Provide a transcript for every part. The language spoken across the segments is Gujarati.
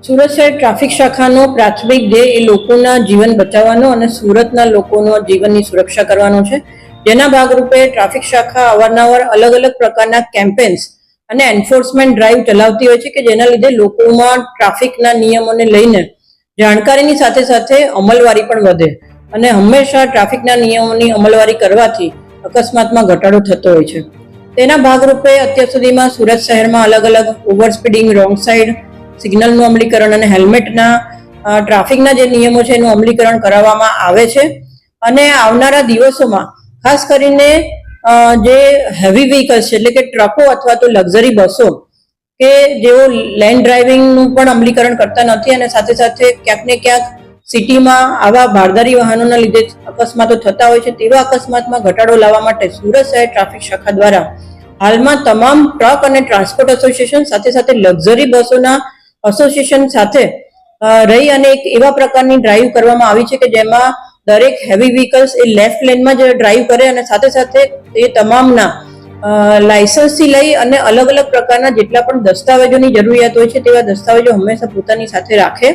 સુરત શહેર ટ્રાફિક શાખાનો પ્રાથમિક ધ્યેય એ લોકોના જીવન બચાવવાનો અને સુરતના લોકોના જીવનની સુરક્ષા કરવાનો છે, જેના ભાગરૂપે ટ્રાફિક શાખા અવારનવાર અલગ અલગ પ્રકારના કેમ્પેન્સ અને એન્ફોર્સમેન્ટ ડ્રાઈવ ચલાવતી હોય છે કે જેના લીધે લોકોમાં ટ્રાફિકના નિયમોને લઈને જાણકારીની સાથે સાથે અમલવારી પણ વધે અને હંમેશા ટ્રાફિકના નિયમોની અમલવારી કરવાથી અકસ્માતમાં ઘટાડો થતો હોય છે. તેના ભાગરૂપે અત્યાર સુધીમાં સુરત શહેરમાં અલગ અલગ ઓવર સ્પીડિંગ, રોંગ સાઈડ, સિગ્નલનું અમલીકરણ અને હેલ્મેટના ટ્રાફિકના જે નિયમો છે એનું અમલીકરણ કરાવવામાં આવે છે. અને આવનારા દિવસોમાં ખાસ કરીને જે હેવી વ્હીકલ્સ છે એટલે કે ટ્રકો અથવા તો લક્ઝરી બસો કે જેઓ લેન ડ્રાઇવિંગનું પણ અમલીકરણ કરતા નથી અને સાથે સાથે ક્યાંક ને ક્યાંક સિટીમાં આવા ભારદારી વાહનોના લીધે અકસ્માતો થતા હોય છે, તેવા અકસ્માતમાં ઘટાડો લાવવા માટે સુરત શહેર ટ્રાફિક શાખા દ્વારા હાલમાં તમામ ટ્રક અને ટ્રાન્સપોર્ટ એસોસિએશન સાથે સાથે લક્ઝરી બસોના એસોસિએશન સાથે રહી અને એક એવા પ્રકારની ડ્રાઈવ કરવામાં આવી છે કે જેમાં દરેક હેવી વ્હીકલ્સ એ લેફ્ટ લેનમાં જ ડ્રાઈવ કરે અને સાથે સાથે એ તમામના લાયસન્સથી લઈ અને અલગ અલગ પ્રકારના જેટલા પણ દસ્તાવેજોની જરૂરિયાત હોય છે તેવા દસ્તાવેજો હંમેશા પોતાની સાથે રાખે.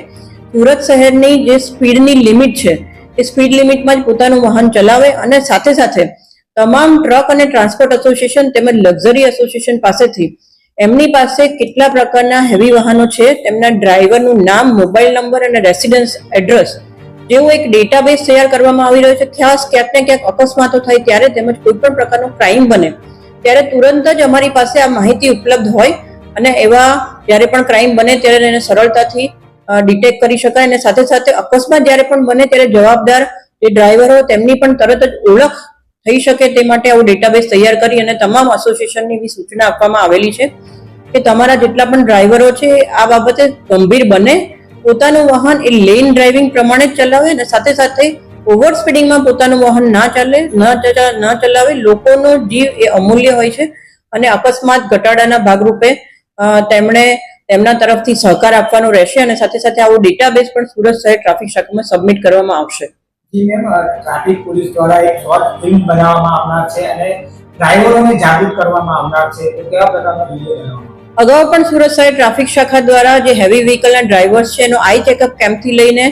સુરત શહેરની જે સ્પીડની લિમિટ છે એ સ્પીડ લિમિટમાં જ પોતાનું વાહન ચલાવે અને સાથે સાથે તમામ ટ્રક અને ટ્રાન્સપોર્ટ એસોસિએશન તેમજ લક્ઝરી એસોસિએશન પાસેથી એમની પાસે કેટલા પ્રકારના હેવી વાહનો છે તેમના ડ્રાઈવરનું નામ, મોબાઈલ નંબર અને રેસિડન્સ એડ્રેસ જેવો એક ડેટાબેઝ તૈયાર કરવામાં આવી રહ્યો છે. ખાસ ક્યાંક ને ક્યાંક અકસ્માતો થાય ત્યારે તેમજ કોઈ પણ પ્રકારનો ક્રાઇમ બને ત્યારે તુરંત જ અમારી પાસે આ માહિતી ઉપલબ્ધ હોય અને એવા જ્યારે પણ ક્રાઇમ બને ત્યારે એને સરળતાથી ડિટેક્ટ કરી શકાય અને સાથે સાથે અકસ્માત જ્યારે પણ બને ત્યારે જવાબદાર જે ડ્રાઈવર હોય તેમની પણ તરત જ ઓળખ થઈ શકે તે માટે આવું ડેટાબેઝ તૈયાર કરી અને તમામ એસોસિએશનની એવી સૂચના આપવામાં આવેલી છે કે તમારા જેટલા પણ ડ્રાઈવરો છે આ બાબતે ગંભીર બને, પોતાનું વાહન એ લેન ડ્રાઇવિંગ પ્રમાણે જ ચલાવે અને સાથે સાથે ઓવર સ્પીડિંગમાં પોતાનું વાહન ના ચલાવે. લોકોનો જીવ એ અમૂલ્ય હોય છે અને અકસ્માત ઘટાડાના ભાગરૂપે તેમણે તેમના તરફથી સહકાર આપવાનો રહેશે અને સાથે સાથે આવો ડેટાબેઝ પણ સુરત શહેર ટ્રાફિક શાખામાં સબમિટ કરવામાં આવશે. જી મેમ, ટ્રાફિક પોલીસ દ્વારા એક શોર્ટ ફિલ્મ બનાવવામાં આવનાર છે અને ડ્રાઈવરોને જાગૃત કરવામાં આવનાર છે, તો કેવા પ્રકારનો વિડિયો બનાવવામાં? અગાઉ પણ સુરત શહેર ટ્રાફિક શાખા દ્વારા જે હેવી વ્હીકલના ડ્રાઈવર્સ છે એનો આઈ ચેકઅપ કેમ્પથી લઈને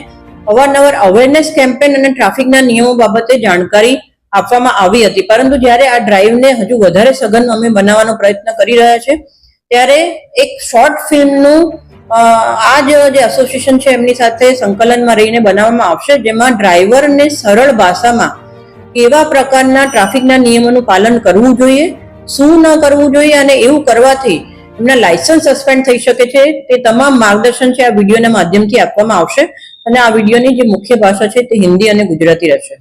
અવારનવાર અવેરનેસ કેમ્પેન અને ટ્રાફિકના નિયમો બાબતે જાણકારી આપવામાં આવી હતી, પરંતુ જ્યારે આ ડ્રાઈવને હજુ વધારે સઘન અમે બનાવવાનો પ્રયત્ન કરી રહ્યા છે ત્યારે એક શોર્ટ ફિલ્મનું આ જે એસોસિએશન છે એમની સાથે સંકલનમાં રહીને બનાવવામાં આવશે, જેમાં ડ્રાઈવરને સરળ ભાષામાં કેવા પ્રકારના ટ્રાફિકના નિયમોનું પાલન કરવું જોઈએ, શું ન કરવું જોઈએ અને એવું કરવાથી એમના લાયસન્સ સસ્પેન્ડ થઈ શકે છે તે તમામ માર્ગદર્શન છે આ વિડીયોના માધ્યમથી આપવામાં આવશે. અને આ વિડીયોની જે મુખ્ય ભાષા છે તે હિન્દી અને ગુજરાતી રહેશે.